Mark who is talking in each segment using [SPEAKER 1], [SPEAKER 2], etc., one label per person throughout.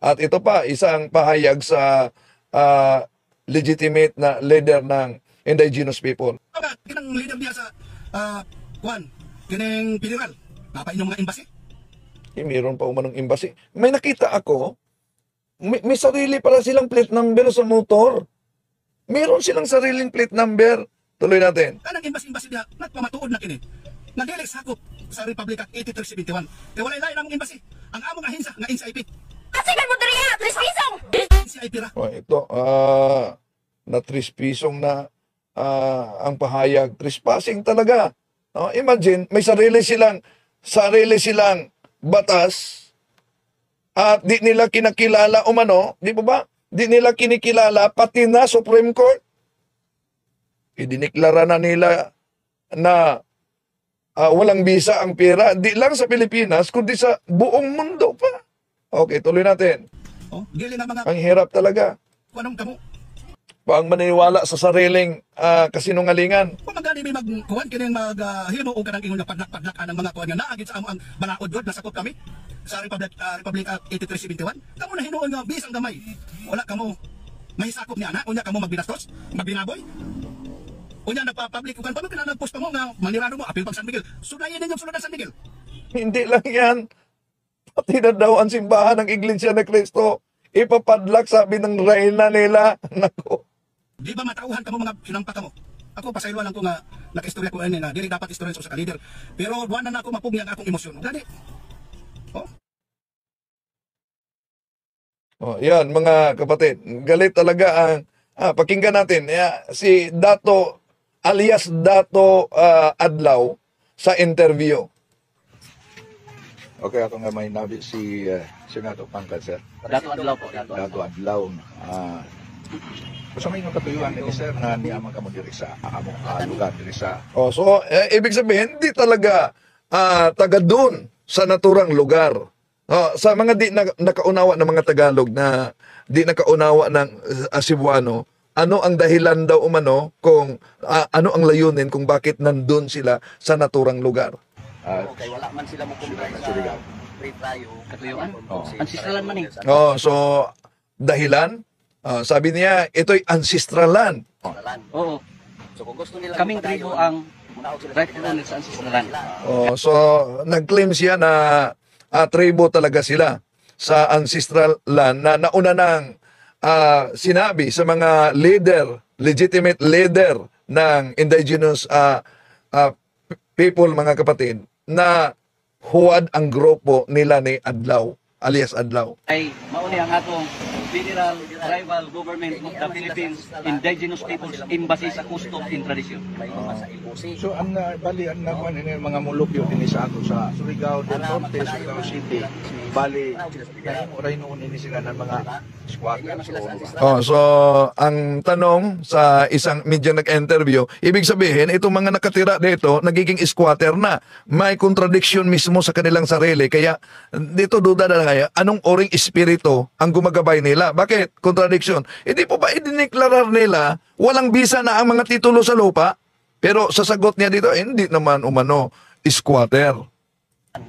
[SPEAKER 1] At ito pa, isang pahayag sa ah, legitimate na leader ng indigenous people.
[SPEAKER 2] Kinang leader niya sa Juan, kinang federal, napainom mga embassy.
[SPEAKER 1] Mayroon pa umanong embassy. May nakita ako, may sarili para silang plate number sa motor. Mayroon silang sariling plate number. Tuloy natin.
[SPEAKER 2] Kanang embassy niya, nagpamatuod na kini. Nagdili sakop sa Republic Act 8371. Kaya walay lain namong embassy. Ang among ahensya nga NCIP.
[SPEAKER 3] Kasigan mo diri ha, 3 pisong.
[SPEAKER 2] NCIP ra.
[SPEAKER 1] Oh, ito, na 3 pisong na ang pahayag. Trespassing talaga. Imagine, may sarili silang batas at di nila kinakilala umano, di ba? Di nila kinikilala pati na Supreme Court. Idiniklara na nila na walang visa ang pera, di lang sa Pilipinas, kundi sa buong mundo pa. Okay, tuloy natin.
[SPEAKER 2] Oh, dili na mga
[SPEAKER 1] Ang hirap talaga.
[SPEAKER 2] kuanong kamo.
[SPEAKER 1] Pang maniwala sa sariling kasinungalingan.
[SPEAKER 2] Kung magani may magkuhan kining maghimo og kanang ingon nga padlak-padlak ang mga kuan nga naagit sa amo ang balaod god nasakop kami sa Republic Act 8371. Kamo na hinuon nga bisang gamay. Wala kamo mahisakop ni ana, unya kamo magbinastos, magbinaboy. Unya nagpa-public ug kanang kana nagpost pa mo nga manirado mo apil pag San Miguel. Sudayan ninyo sulod San Miguel.
[SPEAKER 1] Hindi lang yan. Pati na daw ang simbahan ng Iglesia ni Cristo. Ipapadlak, sabi ng reyna nila. Nako.
[SPEAKER 2] Di ba matauhan kamo mga sinampa kamo? Ako pasayloan lang ko nga nakaistorya ko ani na dili dapat istorya sa ka leader. Pero duwa na ako mapugni ang akong emosyon. Gani. Oh.
[SPEAKER 1] Yan mga kapatid. Galit talaga ang pakinggan natin. Si Dato alias Dato Adlaw sa interview.
[SPEAKER 4] Okay, ako nga may nabi si Senator Pangkad, sir.
[SPEAKER 5] Dato Adlaw po,
[SPEAKER 4] Dato Adlaw. Sa may katuyuan ni sir na niyaman ka mo diri sa among lugar diri sa
[SPEAKER 1] So, ibig sabihin, hindi talaga taga doon sa naturang lugar. Sa mga di nakaunawa ng mga Tagalog na di nakaunawa ng Cebuano, ano ang dahilan daw umano kung ano ang layunin kung bakit nandun sila sa naturang lugar?
[SPEAKER 5] Okay, wala man sila mo kumpiyansa sa free tayo katuyuan.
[SPEAKER 4] Oh.
[SPEAKER 5] Ancestralan man eh.
[SPEAKER 1] So, dahilan? Sabi niya, ito'y ancestral land.
[SPEAKER 5] Oo. So kung gusto nila kaming tribo ang rightful owner sa ancestralan.
[SPEAKER 1] So, nag-claim siya na tribo talaga sila sa ancestral land na nauna nang sinabi sa mga leader, legitimate leader ng indigenous people, mga kapatid, na huwad ang grupo nila ni Adlaw, alias Adlaw.
[SPEAKER 5] Ay mauni ang atong Federal Tribal Government of the Philippines Indigenous Peoples Embassy sa Custom and Tradition.
[SPEAKER 4] So ang bali ang nakuan ini mga mulupyo dinhi sa ato sa Surigao del Norte, Surigao City. Bali nahimo ray noon ini sila ng mga squatters.
[SPEAKER 1] So ang tanong sa isang media nag-interview, ibig sabihin itong mga nakatira dito nagiging squatter na. May contradiction mismo sa kanilang sarili. Kaya dito duda na kaya anong oring espiritu ang gumagabay nila. Bakit? Contradiction. Hindi po ba idiniklarar nila walang bisa na ang mga titulo sa lupa? Pero sa sagot niya dito, hindi naman umano squatter.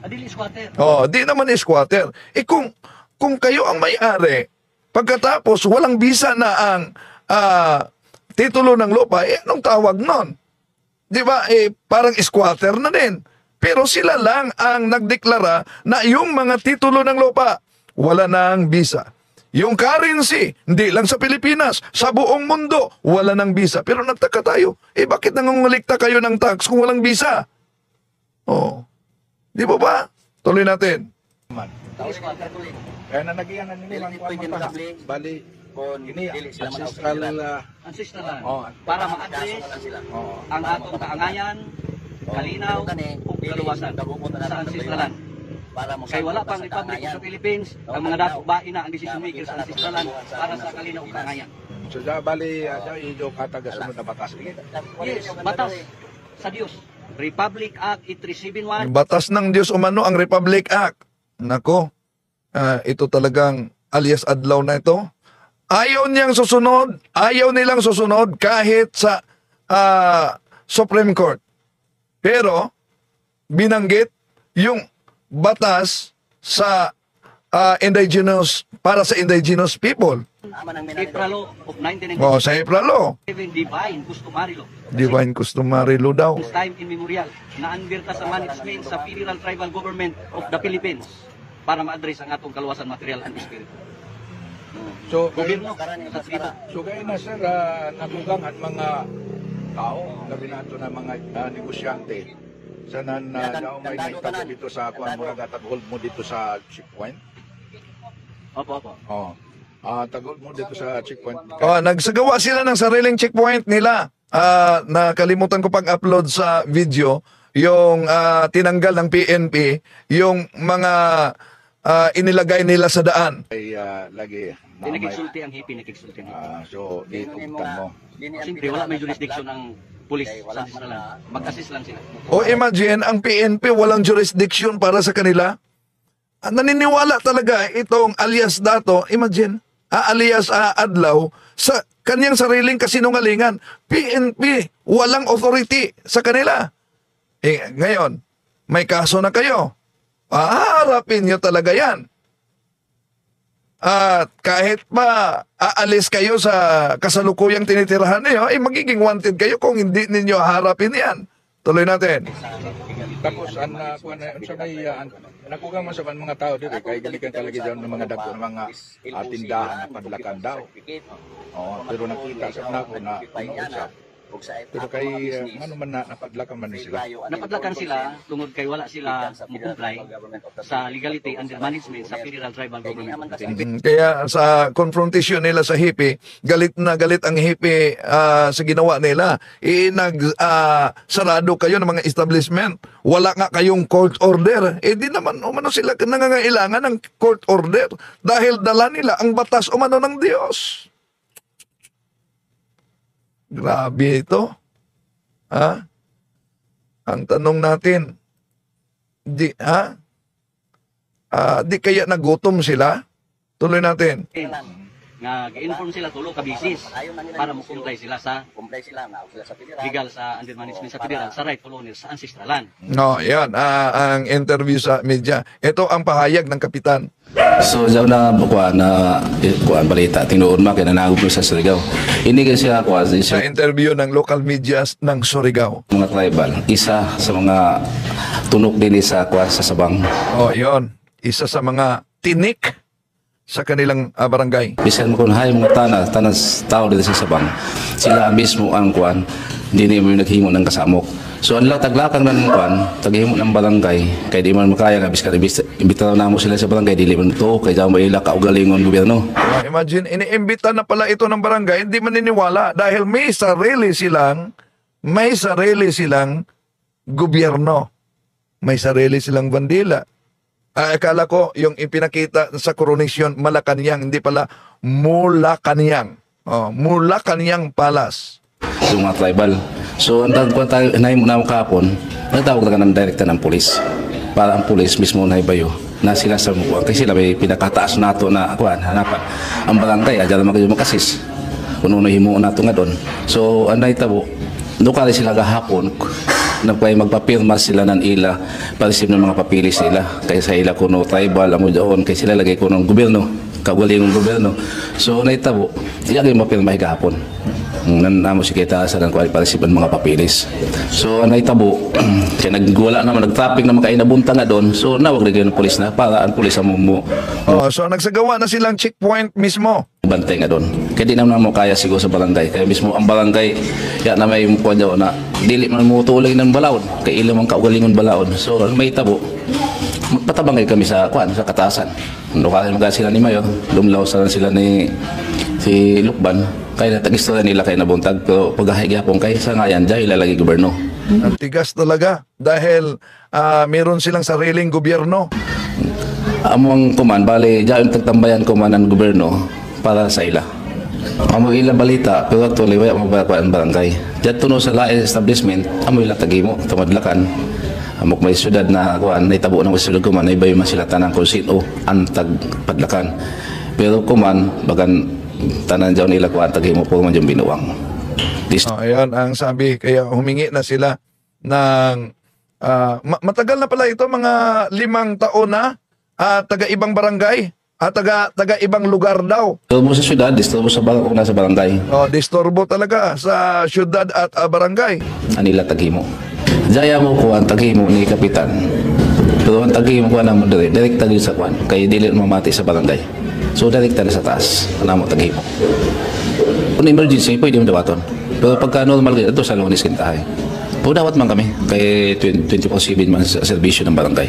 [SPEAKER 5] Adili squatter.
[SPEAKER 1] Di naman squatter. Kung kayo ang may-ari, pagkatapos walang bisa na ang titulo ng lupa, anong tawag nun? Di ba? Parang squatter na din. Pero sila lang ang nagdeklara na yung mga titulo ng lupa, wala nang bisa. Yung currency, hindi lang sa Pilipinas, sa buong mundo, wala nang visa. Pero nagtaka tayo, bakit nangungulikta kayo ng tax kung walang visa? Di ba ba? Tuloy natin.
[SPEAKER 4] Kaya na nagiyan nini lang kuan pa. Bali ini ancestral
[SPEAKER 5] Ancestralan. Para ma-address ang atong kaangayan, kalinaw, ug kaluwasan sa ancestralan. Kay wala pang Republic sa Philippines, ang mga dato bain na ang decision maker sa ancestralan para sa kalinaw ug kaangayan.
[SPEAKER 4] So bali iyo kataga sunod na batas.
[SPEAKER 5] Yes, batas sa Dios. Republic Act 8371.
[SPEAKER 1] Batas ng Diyos umano ang Republic Act. Nako, ito talagang alias Adlaw na ito. Ayaw nilang susunod kahit sa Supreme Court. Pero binanggit yung batas sa indigenous, para sa indigenous people.
[SPEAKER 5] April law of 1997,
[SPEAKER 1] O, sa Apralo,
[SPEAKER 5] divine customary law.
[SPEAKER 1] divine customary law daw.
[SPEAKER 5] Since time immemorial, naanbirta sa management sa Federal Tribal Government of the Philippines para ma-address ang atong kaluwasan material and spirit.
[SPEAKER 4] So,
[SPEAKER 5] Gobyerno sa tribo.
[SPEAKER 4] so kayo na sir, nagugang at mga tao, labi na ito na mga negosyante, sanan daw may naitabo dito sa kuan mo hold mo dito sa checkpoint.
[SPEAKER 5] Opo.
[SPEAKER 4] Oh. Tagol mo dito sa checkpoint.
[SPEAKER 1] O, nagsagawa sila ng sariling checkpoint nila. Nakalimutan ko pag-upload sa video yung tinanggal ng PNP yung mga inilagay nila sa daan.
[SPEAKER 4] Ay lagi
[SPEAKER 5] Pinakiksulti ang hipi, nakiksulti ang hipi.
[SPEAKER 4] so dito mo.
[SPEAKER 5] Siyempre, wala may jurisdiction ang pulis sa Israel. Mag-assist lang sila.
[SPEAKER 1] O imagine, ang PNP walang jurisdiction para sa kanila. Naniniwala talaga itong alias Dato, imagine, alias Adlaw, sa kanyang sariling kasinungalingan. PNP, walang authority sa kanila. Ngayon, may kaso na kayo. Haharapin nyo talaga yan. At kahit pa aalis kayo sa kasalukuyang tinitirahan niyo, magiging wanted kayo kung hindi ninyo harapin yan. Tuloy natin.
[SPEAKER 4] Tapos kuan sa may nakugang man sa mga tao dito kay galikan talaga daw ng mga dagko ng mga tindahan na padlakan daw. Pero nakita sa nako na usap. Pero kay ano man napadlakan man sila.
[SPEAKER 5] Napadlakan sila tungod kay wala sila mo-comply sa legality under management sa Federal Tribal Government of the Philippines.
[SPEAKER 1] Kaya sa confrontation nila sa hippie, galit na galit ang hippie sa ginawa nila. Sarado kayo ng mga establishment. Wala nga kayong court order. Di naman umano sila nangangailangan ng court order dahil dala nila ang batas umano ng Diyos. Grabe ito. Ang tanong natin, di kaya nagutom sila? Tuloy natin.
[SPEAKER 5] Nga gi-inform sila tulo ka bisis para mo comply sila sa legal sa under management sa federal sa rightful owners sa ancestralan.
[SPEAKER 1] No, yan. Ang interview sa media. Ito ang pahayag ng kapitan.
[SPEAKER 6] So, dyan na kuan balita. Tinuod ma, kinanagod ko sa Surigao. Ini kasi ako
[SPEAKER 1] Sa interview ng local media ng Surigao.
[SPEAKER 6] mga tribal. Isa sa mga tunok din sa kuan sa Sabang.
[SPEAKER 1] Oh, yon. Isa sa mga tinik sa kanilang barangay.
[SPEAKER 6] Bisan mo kung hay mga tanas tao dito sa Sabang. Sila mismo ang kuan. Hindi mo naghimo ng kasamok. So, ang taglakang ng kuan, taghimo ng barangay. Kaya di man makaya nga, biskan imbitaw na mo sila sa barangay, dili man to, kaya dyan maila kaugalingon gobyerno.
[SPEAKER 1] Imagine, iniimbita na pala ito ng barangay, hindi maniniwala dahil may sarili silang gobyerno. May sarili silang bandila. Akala ko yung ipinakita sa coronation Malacanang, hindi pala Mulacaniang. Mulacaniang Palace.
[SPEAKER 6] Yung mga tribal. So, ang tagpuan tayo, inahin mo na kahapon, nagtawag na ka ng direkta ng polis. Para ang polis mismo na ibayo na sila sa mukuha. Kasi sila may pinakataas nato na kuhan, hanapan. Ang barangay, adyan naman kayo makasis. Kung ano himuon nato nga doon. So, ang naitabo, doon ka sila gahapon, magpapirma sila ng ila, parisip ng mga papilis nila. Kaya sa ila kuno tribal, amo doon, kaya sila lagay ko ng gobyerno, kagaling ng gobyerno. So, naitabo, iyagay mapirma higahapon. Namo si kita sa ng parisip ng mga papilis. So, naitabo, kaya nagwala naman, nag-traffic naman kayo nabunta nga doon. So, nawag na ng polis na, para ang polis ang
[SPEAKER 1] So, nagsagawa na silang checkpoint mismo.
[SPEAKER 6] bantay nga doon. Kaya di naman mo kaya siguro sa barangay. Kaya mismo ang barangay, ya na may mukha daw na dili man mo tuloy ng balaod. Kaya ilang ang kaugalingon balaod. So may tabo, magpatabangay kami sa kuan sa katasan. Lokal mga sila ni Mayor, dumlaw sila ni si Lukban. Kaya natagistorya nila kay nabuntag. Pero paghahigyapon kay sa ngayan, dahil ilalagay gobyerno.
[SPEAKER 1] Ang tigas talaga dahil meron silang sariling gobyerno.
[SPEAKER 6] Among kuman, bali, dyan tagtambayan kuman ang gobyerno para sa ila. Amo ila balita, pero tuloy wala mo ang barangay. Diyan tuno sa lain establishment, amo ila tagimo, tumadlakan. Amok may syudad na kuan, naitabo ng syudad kuman, na iba yung sila tanang kung sino ang tagpadlakan. Pero kuman, bagan tanan dyan nila kuan, tagimo po man dyan binuwang.
[SPEAKER 1] Ayan ang sabi, kaya humingi na sila ng matagal na pala ito, mga 5 taon na taga-ibang barangay, taga-ibang lugar daw.
[SPEAKER 6] Disturbo sa syudad, disturbo sa sa barangay.
[SPEAKER 1] Disturbo talaga sa syudad at barangay.
[SPEAKER 6] Anila taghimo. Jaya mo ko ang taghimo ni kapitan. Pero ang taghimo ko na mo direct tagil sa kwan kay dili mamati sa barangay. So direct na sa taas. Ana mo taghimo. Kung emergency pwede mo dawaton. Pero pagka normal ito sa lunes kintahay. Dawat man kami kay 24/7 man sa serbisyo ng barangay.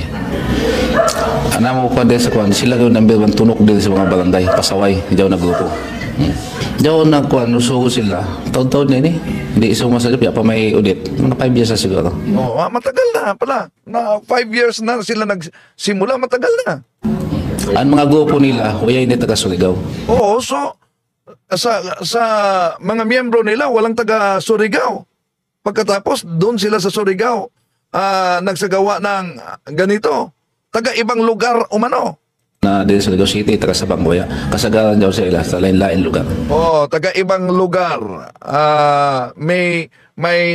[SPEAKER 6] Ana mo ko sa kwan sila yung number 1 tunok din sa mga barangay pasaway daw na grupo. Daw na kwan uso sila taon-taon na ini. Hindi sumasalip ya pa may audit. Mga 5 years na siguro.
[SPEAKER 1] Matagal na pala. Na 5 years na sila nagsimula, matagal na.
[SPEAKER 6] Ang mga grupo nila, uyay hindi taga Surigao.
[SPEAKER 1] So sa mga miyembro nila walang taga Surigao. Pagkatapos doon sila sa Surigao nagsagawa ng ganito. Taga ibang lugar umano.
[SPEAKER 6] Na din sa Surigao City, taga Sabang Boya. Kasagaran daw sila sa lain-lain lugar.
[SPEAKER 1] Taga ibang lugar. May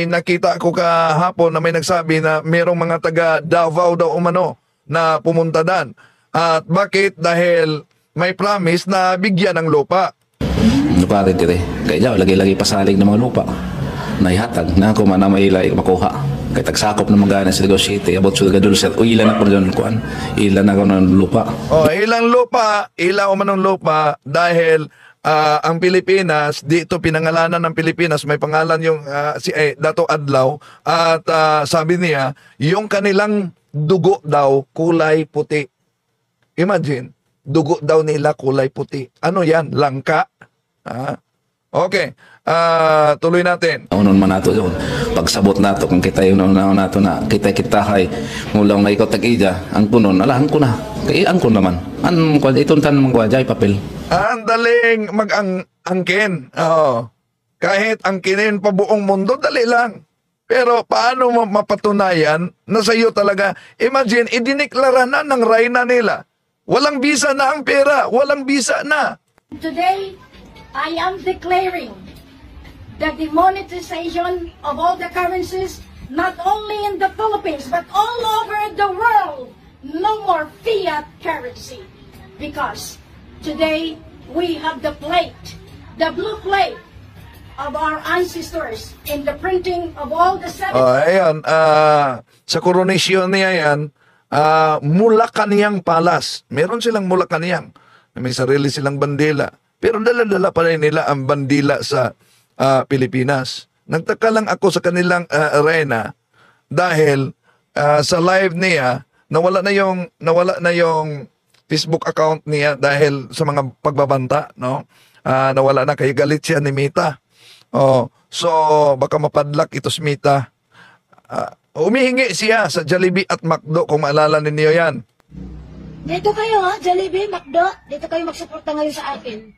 [SPEAKER 1] nakita ko kahapon na may nagsabi na mayroong mga taga Davao daw umano na pumunta dan. At bakit? Dahil may promise na bigyan ng lupa.
[SPEAKER 6] Lupa rin dire. Kaya daw, lagi-lagi pasalig ng mga lupa. Naihatag na kung mana may makuha. Kaya tagsakop ng mga sa Surigao City. About Surigao doon sir. Ilan na po dyan kuhan. Ilan na ko ng lupa. Ilang lupa. Ilang umanong lupa. Dahil ang Pilipinas, dito pinangalanan ng Pilipinas, may pangalan yung si Dato Adlaw. At sabi niya, yung kanilang dugo daw kulay puti. Imagine, dugo daw nila kulay puti. Ano yan? Langka? Okay. Tuloy natin. Unon man nato yun. Pagsabot nato kung kita yung nato na kita hay mula nga ikaw tag-ija ang kunon alahan ko na kaya ang kun naman an kung itong tanong mga jay papel
[SPEAKER 1] ang daling mag-angkin. Kahit angkinin pa buong mundo dali lang, pero paano mapatunayan na sa iyo talaga? Imagine, idineklara na ng reyna nila walang bisa na ang pera, walang bisa na.
[SPEAKER 3] Today, I am declaring the demonetization of all the currencies, not only in the Philippines, but all over the world. No more fiat currency. Because today, we have the plate, the blue plate of our ancestors in the printing of all the seven.
[SPEAKER 1] Ayan, sa koronasyon niya yan, Mulacanang Palace. Meron silang Mulacanang. May sarili silang bandila. Pero dala-dala pa rin nila ang bandila sa Pilipinas. Nagtaka lang ako sa kanilang arena dahil sa live niya nawala na yung Facebook account niya dahil sa mga pagbabanta, no? Nawala na, kay galit siya ni Mita. So baka mapadlak ito si Mita. Umihingi siya sa Jollibee at McDo kung maalala ninyo yan.
[SPEAKER 7] Dito kayo Jollibee, McDo, dito kayo magsuporta ngayon sa akin.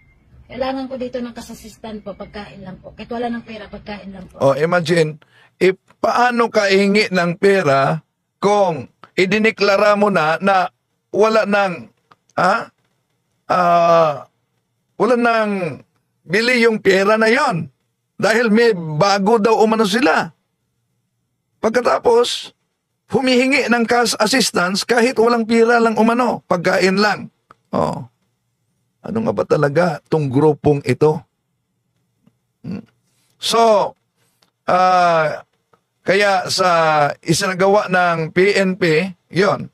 [SPEAKER 7] Kailangan ko dito ng kasasistan po, pagkain lang po. Kahit wala ng pera, pagkain lang po.
[SPEAKER 1] Imagine, paano ka ihingi ng pera kung idineklara mo na wala nang bili yung pera na yon dahil may bago daw umano sila. Pagkatapos, humihingi ng cash assistance kahit walang pera lang umano, pagkain lang. Ano nga ba talaga itong grupong ito? So, kaya sa isinagawa ng PNP, yon,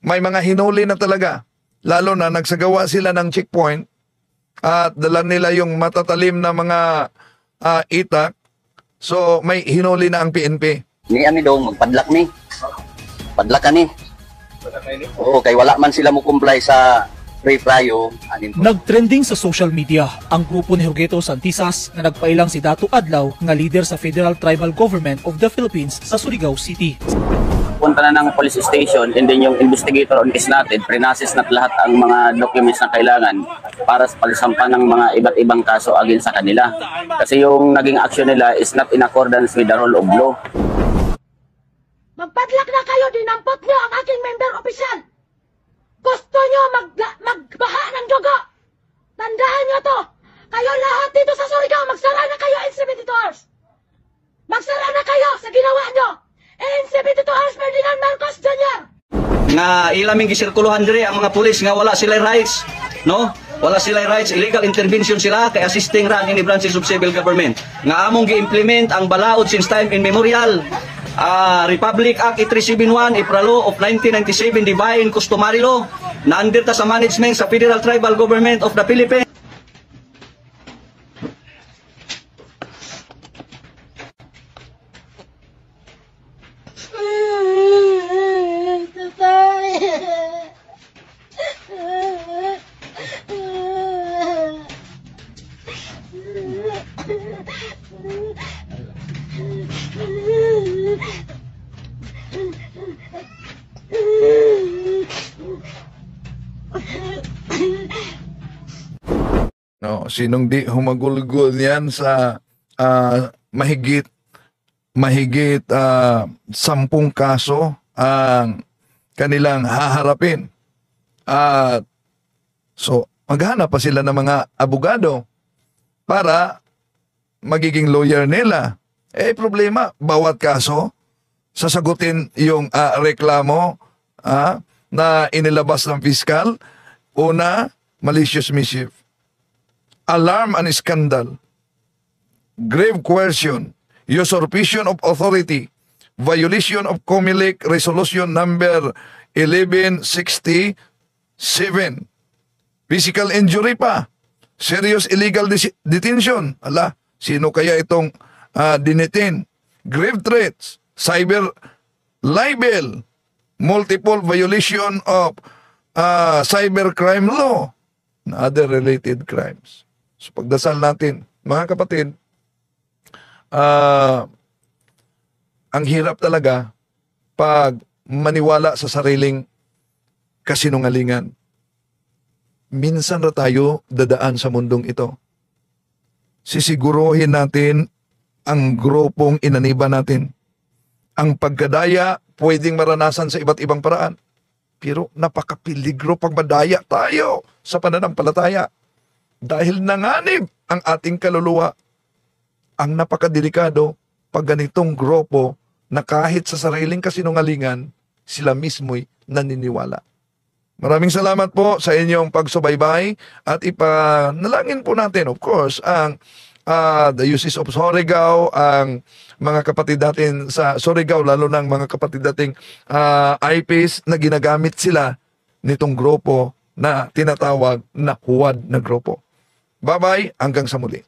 [SPEAKER 1] may mga hinuli na talaga. Lalo na nagsagawa sila ng checkpoint at dala nila yung matatalim na mga itak. So, may hinuli na ang PNP.
[SPEAKER 8] Ni ami dong magpadlak ni. Padlak ka ni. Oo, kay wala man sila mo comply sa free prayo.
[SPEAKER 9] Nagtrending sa social media ang grupo ni Hugueto Santisas na nagpailang si Dato Adlaw nga leader sa Federal Tribal Government of the Philippines sa Surigao City.
[SPEAKER 8] Punta na ng police station and then yung investigator on case natin, pre-process na lahat ang mga documents na kailangan para sa pagsampa ng mga iba't ibang kaso against sa kanila. Kasi yung naging action nila is not in accordance with the rule of law.
[SPEAKER 7] Magpadlak na kayo, dinampot nyo ang aking member official. Gusto nyo magbaha ng dugo. Tandaan nyo to. Kayo lahat dito sa Surigao, magsara na kayo in 72 hours. Magsara na kayo sa ginawa nyo. In 72 hours, Ferdinand Marcos Jr.
[SPEAKER 5] nga ilaming gisirkuluhan diri ang mga pulis nga wala sila rights, no? Wala sila rights, illegal intervention sila kay assisting ra ni branches of civil government. Nga among gi-implement ang balaod since time immemorial. Republic Act 8371, April Law of 1997, Divine Customary Law, na under ta sa management sa Federal Tribal Government of the Philippines.
[SPEAKER 1] No, sinong di humagulgol yan sa mahigit 10 kaso ang kanilang haharapin. At so maghanap pa sila ng mga abogado para magiging lawyer nila. Problema, bawat kaso sasagutin yung reklamo na inilabas ng piskal. Una, malicious mischief, alarm and scandal, grave coercion, usurpation of authority, violation of COMELEC Resolution number 1167, physical injury pa, serious illegal detention. Ala, sino kaya itong dinetin? Grave threats, cyber libel, multiple violation of cybercrime law, and other related crimes. So pagdasal natin, mga kapatid, ang hirap talaga pag maniwala sa sariling kasinungalingan. Minsan na tayo dadaan sa mundong ito. Sisiguruhin natin ang grupong inaniba natin. Ang pagkadaya pwedeng maranasan sa iba't ibang paraan. Pero napakapiligro pag madaya tayo sa pananampalataya. Dahil nanganib ang ating kaluluwa. Ang napakadelikado pag ganitong grupo na kahit sa sariling kasinungalingan, sila mismo'y naniniwala. Maraming salamat po sa inyong pagsubaybay at ipanalangin po natin, of course, ang Diocese of Surigao, ang mga kapatid natin sa Surigao, lalo ng mga kapatid nating IPs na ginagamit sila nitong grupo na tinatawag na huwad na grupo. Bye-bye, hanggang sa muli.